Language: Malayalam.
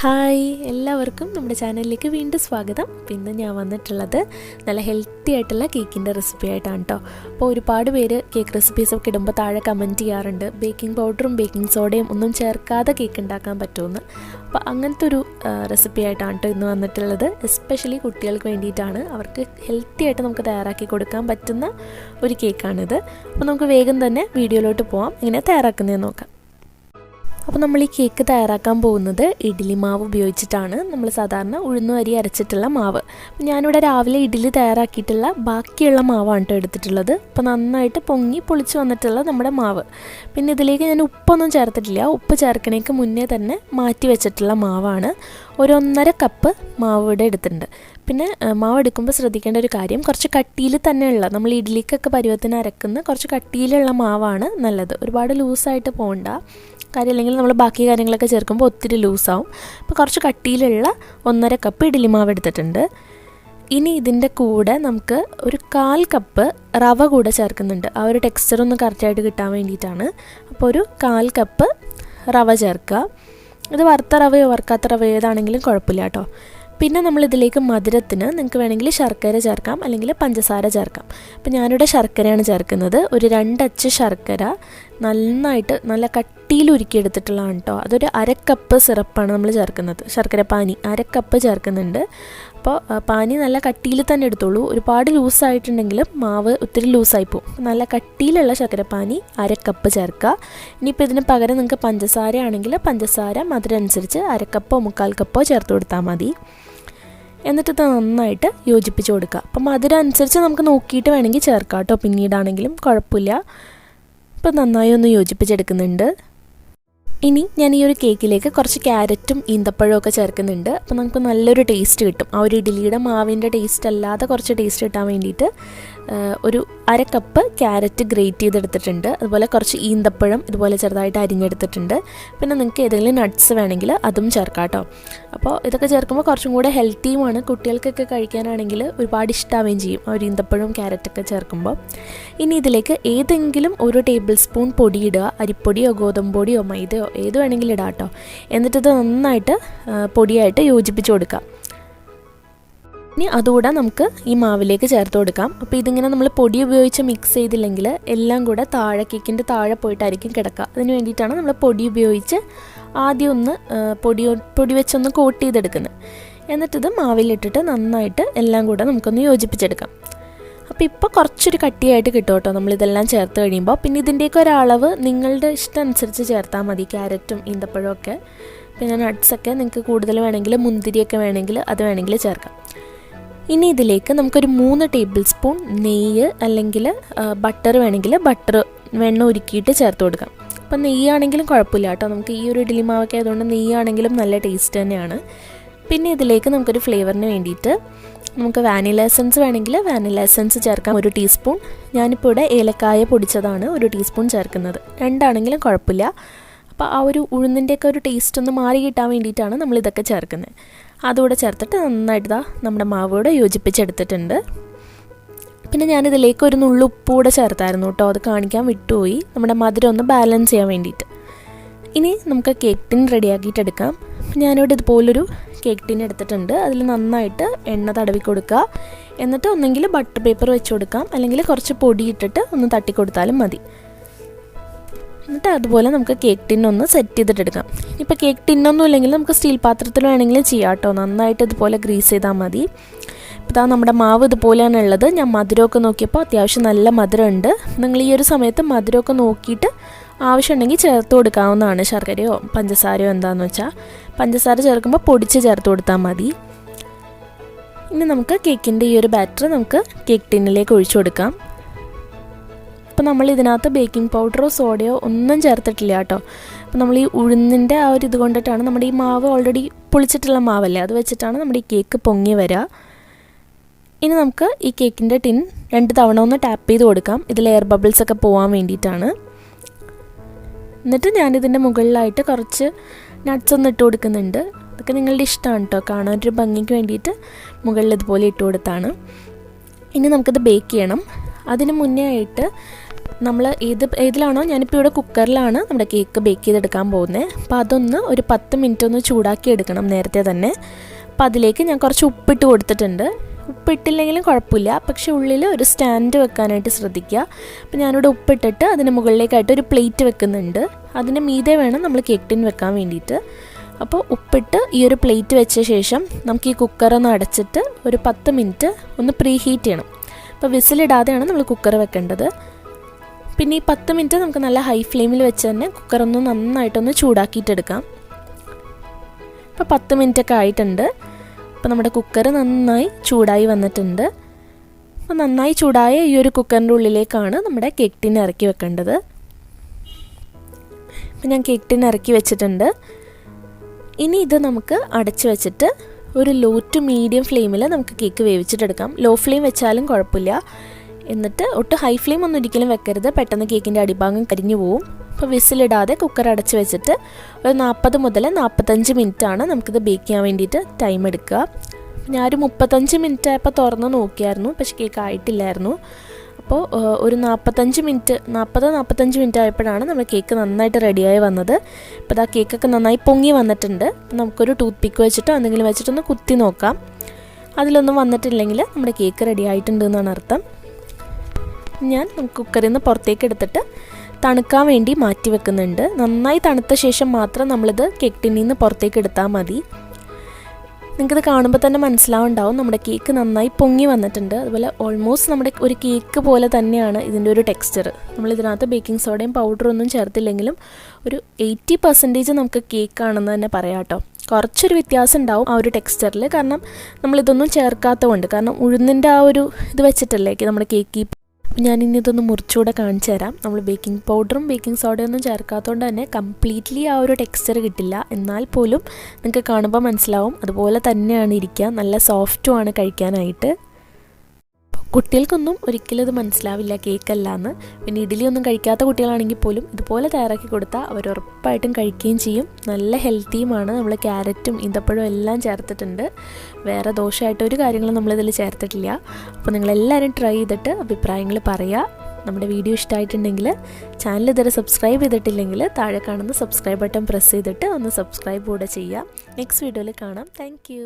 ഹായ്, എല്ലാവർക്കും നമ്മുടെ ചാനലിലേക്ക് വീണ്ടും സ്വാഗതം. പിന്നെ ഞാൻ വന്നിട്ടുള്ളത് നല്ല ഹെൽത്തി ആയിട്ടുള്ള കേക്കിൻ്റെ റെസിപ്പി ആയിട്ടാണ് കേട്ടോ. അപ്പോൾ ഒരുപാട് പേര് കേക്ക് റെസിപ്പീസൊക്കെ ഇടുമ്പോൾ താഴെ കമൻറ്റ് ചെയ്യാറുണ്ട്, ബേക്കിംഗ് പൗഡറും ബേക്കിംഗ് സോഡയും ഒന്നും ചേർക്കാതെ കേക്ക് ഉണ്ടാക്കാൻ പറ്റുമെന്ന്. അപ്പോൾ അങ്ങനത്തെ ഒരു റെസിപ്പി ആയിട്ടാണ് കേട്ടോ ഇന്ന് വന്നിട്ടുള്ളത്. എസ്പെഷ്യലി കുട്ടികൾക്ക് വേണ്ടിയിട്ടാണ്, അവർക്ക് ഹെൽത്തി ആയിട്ട് നമുക്ക് തയ്യാറാക്കി കൊടുക്കാൻ പറ്റുന്ന ഒരു കേക്കാണിത്. അപ്പോൾ നമുക്ക് വേഗം തന്നെ വീഡിയോയിലോട്ട് പോകാം, എങ്ങനെ തയ്യാറാക്കുന്നതെന്ന് നോക്കാം. അപ്പോൾ നമ്മൾ ഈ കേക്ക് തയ്യാറാക്കാൻ പോകുന്നത് ഇഡ്ഡലി മാവ് ഉപയോഗിച്ചിട്ടാണ്. നമ്മൾ സാധാരണ ഉഴുന്ന് അരി അരച്ചിട്ടുള്ള മാവ്. ഞാനിവിടെ രാവിലെ ഇഡ്ഡലി തയ്യാറാക്കിയിട്ടുള്ള ബാക്കിയുള്ള മാവാണ് കേട്ടോ എടുത്തിട്ടുള്ളത്. അപ്പോൾ നന്നായിട്ട് പൊങ്ങി പൊളിച്ച് വന്നിട്ടുള്ള നമ്മുടെ മാവ്. പിന്നെ ഇതിലേക്ക് ഞാൻ ഉപ്പൊന്നും ചേർത്തിട്ടില്ല. ഉപ്പ് ചേർക്കണേക്ക് മുന്നേ തന്നെ മാറ്റി വെച്ചിട്ടുള്ള മാവാണ്. ഒരു 1.5 കപ്പ് മാവ് ഇവിടെ എടുത്തിട്ടുണ്ട്. പിന്നെ മാവ് എടുക്കുമ്പോൾ ശ്രദ്ധിക്കേണ്ട ഒരു കാര്യം, കുറച്ച് കട്ടിയിൽ തന്നെയുള്ള, നമ്മൾ ഇഡ്ഡലിക്കൊക്കെ പരുവത്തിന് അരക്കുന്ന കുറച്ച് കട്ടിയിലുള്ള മാവാണ് നല്ലത്. ഒരുപാട് ലൂസായിട്ട് പോകണ്ട കാര്യം, അല്ലെങ്കിൽ നമ്മൾ ബാക്കി കാര്യങ്ങളൊക്കെ ചേർക്കുമ്പോൾ ഒത്തിരി ലൂസാവും. അപ്പോൾ കുറച്ച് കട്ടിയിലുള്ള 1.5 കപ്പ് ഇഡ്ഡലി മാവ് എടുത്തിട്ടുണ്ട്. ഇനി ഇതിൻ്റെ കൂടെ നമുക്ക് ഒരു 1/4 കപ്പ് റവ കൂടെ ചേർക്കുന്നുണ്ട്. ആ ഒരു ടെക്സ്ചർ ഒന്ന് കറക്റ്റായിട്ട് കിട്ടാൻ വേണ്ടിയിട്ടാണ്. അപ്പോൾ ഒരു 1/4 കപ്പ് റവ ചേർക്കുക. ഇത് വറുത്ത റവയോ വറുക്കാത്ത റവയോ ഏതാണെങ്കിലും കുഴപ്പമില്ല കേട്ടോ. പിന്നെ നമ്മളിതിലേക്ക് മധുരത്തിന് നിങ്ങൾക്ക് വേണമെങ്കിൽ ശർക്കര ചേർക്കാം, അല്ലെങ്കിൽ പഞ്ചസാര ചേർക്കാം. അപ്പോൾ ഞാനിവിടെ ശർക്കരയാണ് ചേർക്കുന്നത്. ഒരു 2 അച്ച് ശർക്കര നന്നായിട്ട് നല്ല കട്ടിയിൽ ഉരുക്കിയെടുത്തിട്ടുള്ളതാണ് കേട്ടോ. അതൊരു 1/2 കപ്പ് സിറപ്പാണ് നമ്മൾ ചേർക്കുന്നത്. ശർക്കര പാനി 1/2 കപ്പ് ചേർക്കുന്നുണ്ട്. അപ്പോൾ പാനി നല്ല കട്ടിയിൽ തന്നെ എടുത്തോളൂ. ഒരുപാട് ലൂസായിട്ടുണ്ടെങ്കിലും മാവ് ഒത്തിരി ലൂസായി പോകും. നല്ല കട്ടിയിലുള്ള ശർക്കര പാനി 1/2 കപ്പ് ചേർക്കുക. ഇനിയിപ്പോൾ ഇതിന് പകരം നിങ്ങൾക്ക് പഞ്ചസാര ആണെങ്കിൽ പഞ്ചസാര മധുരം അനുസരിച്ച് 1/2 കപ്പോ 1/4 കപ്പോ ചേർത്ത് കൊടുത്താൽ മതി. എന്നിട്ട് ഇത് നന്നായിട്ട് യോജിപ്പിച്ച് കൊടുക്കുക. അപ്പം മധുരം അനുസരിച്ച് നമുക്ക് നോക്കിയിട്ട് വേണമെങ്കിൽ ചേർക്കാം കേട്ടോ, പിന്നീടാണെങ്കിലും കുഴപ്പമില്ല. ഇപ്പം നന്നായി ഒന്ന് യോജിപ്പിച്ചെടുക്കുന്നുണ്ട്. ഇനി ഞാൻ ഈ ഒരു കേക്കിലേക്ക് കുറച്ച് ക്യാരറ്റും ഈന്തപ്പഴവും ഒക്കെ ചേർക്കുന്നുണ്ട്. അപ്പോൾ നമുക്ക് നല്ലൊരു ടേസ്റ്റ് കിട്ടും. ആ ഒരു ഇഡ്ഡലിയുടെ മാവിൻ്റെ ടേസ്റ്റ് അല്ലാതെ കുറച്ച് ടേസ്റ്റ് കിട്ടാൻ വേണ്ടിയിട്ട് ഒരു 1/2 കപ്പ് ക്യാരറ്റ് ഗ്രേറ്റ് ചെയ്തെടുത്തിട്ടുണ്ട്. അതുപോലെ കുറച്ച് ഈന്തപ്പഴം ഇതുപോലെ ചെറുതായിട്ട് അരിഞ്ഞെടുത്തിട്ടുണ്ട്. പിന്നെ നിങ്ങൾക്ക് ഏതെങ്കിലും നട്ട്സ് വേണമെങ്കിൽ അതും ചേർക്കാം കേട്ടോ. അപ്പോൾ ഇതൊക്കെ ചേർക്കുമ്പോൾ കുറച്ചും കൂടെ ഹെൽത്തിയുമാണ്. കുട്ടികൾക്കൊക്കെ കഴിക്കാനാണെങ്കിൽ ഒരുപാട് ഇഷ്ടമാവുകയും ചെയ്യും ആ ഒരു ഈന്തപ്പഴവും ക്യാരറ്റൊക്കെ ചേർക്കുമ്പോൾ. ഇനി ഇതിലേക്ക് ഏതെങ്കിലും ഒരു ടേബിൾ സ്പൂൺ പൊടിയിടുക. അരിപ്പൊടിയോ ഗോതമ്പ് പൊടിയോ മൈദയോ ഏത് വേണമെങ്കിലും ഇടാം കേട്ടോ. എന്നിട്ടിത് നന്നായിട്ട് പൊടിയായിട്ട് യോജിപ്പിച്ച് കൊടുക്കാം. ഇനി അതുകൂടെ നമുക്ക് ഈ മാവിലേക്ക് ചേർത്ത് കൊടുക്കാം. അപ്പോൾ ഇതിങ്ങനെ നമ്മൾ പൊടി ഉപയോഗിച്ച് മിക്സ് ചെയ്തില്ലെങ്കിൽ എല്ലാം കൂടെ കേക്കിൻ്റെ താഴെ പോയിട്ടായിരിക്കും കിടക്കുക. അതിന് വേണ്ടിയിട്ടാണ് നമ്മൾ പൊടി ഉപയോഗിച്ച് ആദ്യം ഒന്ന് പൊടി വെച്ചൊന്ന് കോട്ട് ചെയ്തെടുക്കുന്നത്. എന്നിട്ടിത് മാവിലിട്ടിട്ട് നന്നായിട്ട് എല്ലാം കൂടെ നമുക്കൊന്ന് യോജിപ്പിച്ചെടുക്കാം. അപ്പോൾ ഇപ്പോൾ കുറച്ചൊരു കട്ടിയായിട്ട് കിട്ടും കേട്ടോ നമ്മളിതെല്ലാം ചേർത്ത് കഴിയുമ്പോൾ. പിന്നെ ഇതിൻ്റെയൊക്കെ ഒരളവ് നിങ്ങളുടെ ഇഷ്ടം അനുസരിച്ച് ചേർത്താൽ മതി. ക്യാരറ്റും ഈന്തപ്പഴവും ഒക്കെ, പിന്നെ നട്ട്സൊക്കെ നിങ്ങൾക്ക് കൂടുതൽ വേണമെങ്കിൽ മുന്തിരിയൊക്കെ വേണമെങ്കിൽ അത് വേണമെങ്കിൽ ചേർക്കാം. ഇനി ഇതിലേക്ക് നമുക്കൊരു 3 ടേബിൾ സ്പൂൺ നെയ്യ് അല്ലെങ്കിൽ ബട്ടർ വേണമെങ്കിൽ ബട്ടർ വെണ്ണ ഉരുക്കിയിട്ട് ചേർത്ത് കൊടുക്കാം. അപ്പം നെയ്യാണെങ്കിലും കുഴപ്പമില്ല കേട്ടോ. നമുക്ക് ഈ ഒരു ഇഡ്ഡലി മാവൊക്കെ ആയതുകൊണ്ട് നെയ്യാണെങ്കിലും നല്ല ടേസ്റ്റ് തന്നെയാണ്. പിന്നെ ഇതിലേക്ക് നമുക്കൊരു ഫ്ലേവറിന് വേണ്ടിയിട്ട് നമുക്ക് വാനില എസൻസ് വേണമെങ്കിൽ വാനില എസൻസ് ചേർക്കാം, 1 ടീസ്പൂൺ. ഞാനിപ്പോൾ ഇവിടെ ഏലക്കായ പൊടിച്ചതാണ് 1 ടീസ്പൂൺ ചേർക്കുന്നത്. 2 ആണെങ്കിലും കുഴപ്പമില്ല. അപ്പോൾ ആ ഒരു ഉഴുന്നിൻ്റെയൊക്കെ ഒരു ടേസ്റ്റ് ഒന്ന് മാറി കിട്ടാൻ വേണ്ടിയിട്ടാണ് നമ്മളിതൊക്കെ ചേർക്കുന്നത്. അതുകൂടെ ചേർത്തിട്ട് നന്നായിട്ട് നമ്മുടെ മാവോടെ യോജിപ്പിച്ചെടുത്തിട്ടുണ്ട്. പിന്നെ ഞാനിതിലേക്ക് ഒരു നുള്ളു ഉപ്പ് കൂടെ ചേർത്തായിരുന്നു കേട്ടോ, അത് കാണിക്കാൻ വിട്ടുപോയി, നമ്മുടെ മധുരം ഒന്ന് ബാലൻസ് ചെയ്യാൻ വേണ്ടിയിട്ട്. ഇനി നമുക്ക് കേക്ക് ടിൻ റെഡിയാക്കിയിട്ടെടുക്കാം. ഞാനിവിടെ ഇതുപോലൊരു കേക്ക് ടിൻ എടുത്തിട്ടുണ്ട്. അതിൽ നന്നായിട്ട് എണ്ണ തടവി കൊടുക്കുക. എന്നിട്ട് ഒന്നെങ്കിൽ ബട്ടർ പേപ്പർ വെച്ച് കൊടുക്കാം, അല്ലെങ്കിൽ കുറച്ച് പൊടി ഇട്ടിട്ട് ഒന്ന് തട്ടി കൊടുത്താലും മതി. എന്നിട്ട് അതുപോലെ നമുക്ക് കേക്ക് ടിന്നൊന്ന് സെറ്റ് ചെയ്തിട്ടെടുക്കാം. ഇപ്പോൾ കേക്ക് ടിന്നൊന്നും ഇല്ലെങ്കിൽ നമുക്ക് സ്റ്റീൽ പാത്രത്തിൽ വേണമെങ്കിലും ചെയ്യാം കേട്ടോ. നന്നായിട്ട് ഇതുപോലെ ഗ്രീസ് ചെയ്താൽ മതി. ഇപ്പോൾ നമ്മുടെ മാവ് ഇതുപോലെയാണ് ഉള്ളത്. ഞാൻ മധുരമൊക്കെ നോക്കിയപ്പോൾ അത്യാവശ്യം നല്ല മധുരമുണ്ട്. നിങ്ങൾ ഈ ഒരു സമയത്ത് മധുരമൊക്കെ നോക്കിയിട്ട് ആവശ്യമുണ്ടെങ്കിൽ ചേർത്ത് കൊടുക്കാവുന്നതാണ്. ശർക്കരയോ പഞ്ചസാരയോ എന്താണെന്ന് വെച്ചാൽ. പഞ്ചസാര ചേർക്കുമ്പോൾ പൊടിച്ച് ചേർത്ത് കൊടുത്താൽ മതി. ഇനി നമുക്ക് കേക്കിൻ്റെ ഈ ഒരു ബാറ്റർ നമുക്ക് കേക്ക് ടിന്നിലേക്ക് ഒഴിച്ചു കൊടുക്കാം. അപ്പോൾ നമ്മൾ ഇതിനകത്ത് ബേക്കിംഗ് പൗഡറോ സോഡയോ ഒന്നും ചേർത്തിട്ടില്ല കേട്ടോ. അപ്പോൾ നമ്മൾ ഈ ഉഴുന്നിൻ്റെ ആ ഒരു ഇത് കൊണ്ടിട്ടാണ്, നമ്മുടെ ഈ മാവ് ഓൾറെഡി പൊളിച്ചിട്ടുള്ള മാവല്ലേ, അത് വെച്ചിട്ടാണ് നമ്മുടെ ഈ കേക്ക് പൊങ്ങി വരിക. ഇനി നമുക്ക് ഈ കേക്കിൻ്റെ ടിൻ 2 തവണ ഒന്ന് ടാപ്പ് ചെയ്ത് കൊടുക്കാം. ഇതിൽ എയർ ബബിൾസ് ഒക്കെ പോകാൻ വേണ്ടിയിട്ടാണ്. എന്നിട്ട് ഞാനിതിൻ്റെ മുകളിലായിട്ട് കുറച്ച് നട്ട്സ് ഒന്ന് ഇട്ട് കൊടുക്കുന്നുണ്ട്. അതൊക്കെ നിങ്ങളുടെ ഇഷ്ടമാണ് കേട്ടോ, കാണാനൊരു ഭംഗിക്ക് വേണ്ടിയിട്ട് മുകളിൽ ഇതുപോലെ ഇട്ട് കൊടുത്താണ്. ഇനി നമുക്കിത് ബേക്ക് ചെയ്യണം. അതിന് മുന്നേ ആയിട്ട് നമ്മൾ ഏതിലാണോ, ഞാനിപ്പോൾ ഇവിടെ കുക്കറിലാണ് നമ്മുടെ കേക്ക് ബേക്ക് ചെയ്തെടുക്കാൻ പോകുന്നത്. അപ്പോൾ അതൊന്ന് ഒരു 10 മിനിറ്റ് ഒന്ന് ചൂടാക്കി എടുക്കണം നേരത്തെ തന്നെ. അപ്പോൾ അതിലേക്ക് ഞാൻ കുറച്ച് ഉപ്പിട്ട് കൊടുത്തിട്ടുണ്ട്. ഉപ്പിട്ടില്ലെങ്കിലും കുഴപ്പമില്ല, പക്ഷേ ഉള്ളിൽ ഒരു സ്റ്റാൻഡ് വെക്കാനായിട്ട് ശ്രദ്ധിക്കുക. അപ്പോൾ ഞാനിവിടെ ഉപ്പിട്ടിട്ട് അതിന് മുകളിലേക്കായിട്ട് ഒരു പ്ലേറ്റ് വെക്കുന്നുണ്ട്. അതിന് മീതെ വേണം നമ്മൾ കേക്ക് ടിൻ വെക്കാൻ വേണ്ടിയിട്ട്. അപ്പോൾ ഉപ്പിട്ട് ഈ ഒരു പ്ലേറ്റ് വെച്ച ശേഷം നമുക്ക് ഈ കുക്കറൊന്ന് അടച്ചിട്ട് ഒരു 10 മിനിറ്റ് ഒന്ന് പ്രീ ഹീറ്റ് ചെയ്യണം. അപ്പോൾ വിസിലിടാതെയാണ് നമ്മൾ കുക്കർ വെക്കേണ്ടത്. പിന്നെ ഈ 10 മിനിറ്റ് നമുക്ക് നല്ല ഹൈ ഫ്ലെയിമിൽ വെച്ച് തന്നെ കുക്കറൊന്ന് നന്നായിട്ടൊന്ന് ചൂടാക്കിയിട്ടെടുക്കാം. ഇപ്പോൾ 10 മിനിറ്റൊക്കെ ആയിട്ടുണ്ട്. അപ്പോൾ നമ്മുടെ കുക്കർ നന്നായി ചൂടായി വന്നിട്ടുണ്ട്. അപ്പോൾ നന്നായി ചൂടായ ഈ ഒരു കുക്കറിൻ്റെ ഉള്ളിലേക്കാണ് നമ്മുടെ കേക്ക് ടിൻ ഇറക്കി വെക്കേണ്ടത്. അപ്പോൾ ഞാൻ കേക്ക് ടിൻ ഇറക്കി വെച്ചിട്ടുണ്ട്. ഇനി ഇത് നമുക്ക് അടച്ചു വെച്ചിട്ട് ഒരു ലോ ടു മീഡിയം ഫ്ലെയിമിൽ നമുക്ക് കേക്ക് വേവിച്ചിട്ടെടുക്കാം. ലോ ഫ്ലെയിം വെച്ചാലും കുഴപ്പമില്ല. എന്നിട്ട് ഒട്ടും ഹൈ ഫ്ലെയിം ഒന്നും ഒരിക്കലും വെക്കരുത്, പെട്ടെന്ന് കേക്കിൻ്റെ അടിഭാഗം കരിഞ്ഞു പോവും. അപ്പോൾ വിസിലിടാതെ കുക്കർ അടച്ച് വെച്ചിട്ട് ഒരു 40 മുതൽ 45 മിനിറ്റാണ് നമുക്കിത് ബേക്ക് ചെയ്യാൻ വേണ്ടിയിട്ട് ടൈം എടുക്കുക. ഞാനൊരു 35 മിനിറ്റ് ആയപ്പോൾ തുറന്ന് നോക്കിയായിരുന്നു, പക്ഷേ കേക്ക് ആയിട്ടില്ലായിരുന്നു. അപ്പോൾ ഒരു 45 മിനിറ്റ് ആയപ്പോഴാണ് നമ്മുടെ കേക്ക് നന്നായിട്ട് റെഡിയായി വന്നത്. അപ്പോൾ ആ കേക്കൊക്കെ നന്നായി പൊങ്ങി വന്നിട്ടുണ്ട്. നമുക്കൊരു ടൂത്ത് പിക്ക് വെച്ചിട്ടോ എന്തെങ്കിലും വെച്ചിട്ടൊന്ന് കുത്തി നോക്കാം. അതിലൊന്നും വന്നിട്ടില്ലെങ്കിൽ നമ്മുടെ കേക്ക് റെഡി ആയിട്ടുണ്ട് എന്നാണ് അർത്ഥം. ഞാൻ കുക്കറിൽ നിന്ന് പുറത്തേക്ക് എടുത്തിട്ട് തണുക്കാൻ വേണ്ടി മാറ്റി വെക്കുന്നുണ്ട്. നന്നായി തണുത്ത ശേഷം മാത്രം നമ്മളിത് കേക്ക് ടിന്നിൽ നിന്ന് പുറത്തേക്ക് എടുത്താൽ മതി. നിങ്ങൾക്കിത് കാണുമ്പോൾ തന്നെ മനസ്സിലാവുണ്ടാവും നമ്മുടെ കേക്ക് നന്നായി പൊങ്ങി വന്നിട്ടുണ്ട്. അതുപോലെ ഓൾമോസ്റ്റ് നമ്മുടെ ഒരു കേക്ക് പോലെ തന്നെയാണ് ഇതിൻ്റെ ഒരു ടെക്സ്ചർ. നമ്മളിതിനകത്ത് ബേക്കിംഗ് സോഡയും പൗഡറും ഒന്നും ചേർത്തില്ലെങ്കിലും ഒരു 80% നമുക്ക് കേക്കാണെന്ന് തന്നെ പറയാം കേട്ടോ. കുറച്ചൊരു വ്യത്യാസം ഉണ്ടാവും ആ ഒരു ടെക്സ്ചറിൽ, കാരണം നമ്മളിതൊന്നും ചേർക്കാത്തതുകൊണ്ട്. കാരണം ഉഴുന്നിൻ്റെ ആ ഒരു ഇത് വെച്ചിട്ടല്ലേ നമ്മുടെ കേക്ക്. ഞാനിനി ഇതൊന്ന് മുറിച്ചുകൂടെ കാണിച്ചു തരാം. നമ്മൾ ബേക്കിംഗ് പൗഡറും ബേക്കിംഗ് സോഡയും ഒന്നും ചേർക്കാത്തതുകൊണ്ട് തന്നെ കംപ്ലീറ്റ്ലി ആ ഒരു ടെക്സ്ചർ കിട്ടില്ല. എന്നാൽ പോലും നിങ്ങൾക്ക് കാണുമ്പോൾ മനസ്സിലാവും അതുപോലെ തന്നെയാണ് ഇരിക്കുക. നല്ല സോഫ്റ്റുമാണ് കഴിക്കാനായിട്ട്. കുട്ടികൾക്കൊന്നും ഒരിക്കലും ഇത് മനസ്സിലാവില്ല കേക്കല്ല എന്ന്. പിന്നെ ഇഡ്ഡലിയൊന്നും കഴിക്കാത്ത കുട്ടികളാണെങ്കിൽ പോലും ഇതുപോലെ തയ്യാറാക്കി കൊടുത്താൽ അവർ ഉറപ്പായിട്ടും കഴിക്കുകയും ചെയ്യും. നല്ല ഹെൽത്തിയുമാണ്. നമ്മൾ ക്യാരറ്റും ഈന്തപ്പഴവും എല്ലാം ചേർത്തിട്ടുണ്ട്. വേറെ ദോഷമായിട്ട് ഒരു കാര്യങ്ങളും നമ്മളിതിൽ ചേർത്തിട്ടില്ല. അപ്പോൾ നിങ്ങളെല്ലാവരും ട്രൈ ചെയ്തിട്ട് അഭിപ്രായങ്ങൾ പറയുക. നമ്മുടെ വീഡിയോ ഇഷ്ടമായിട്ടുണ്ടെങ്കിൽ ചാനൽ ഇതുവരെ സബ്സ്ക്രൈബ് ചെയ്തിട്ടില്ലെങ്കിൽ താഴെ കാണുന്ന സബ്സ്ക്രൈബ് ബട്ടൺ പ്രസ് ചെയ്തിട്ട് ഒന്ന് സബ്സ്ക്രൈബ് കൂടെ ചെയ്യുക. നെക്സ്റ്റ് വീഡിയോയിൽ കാണാം. താങ്ക്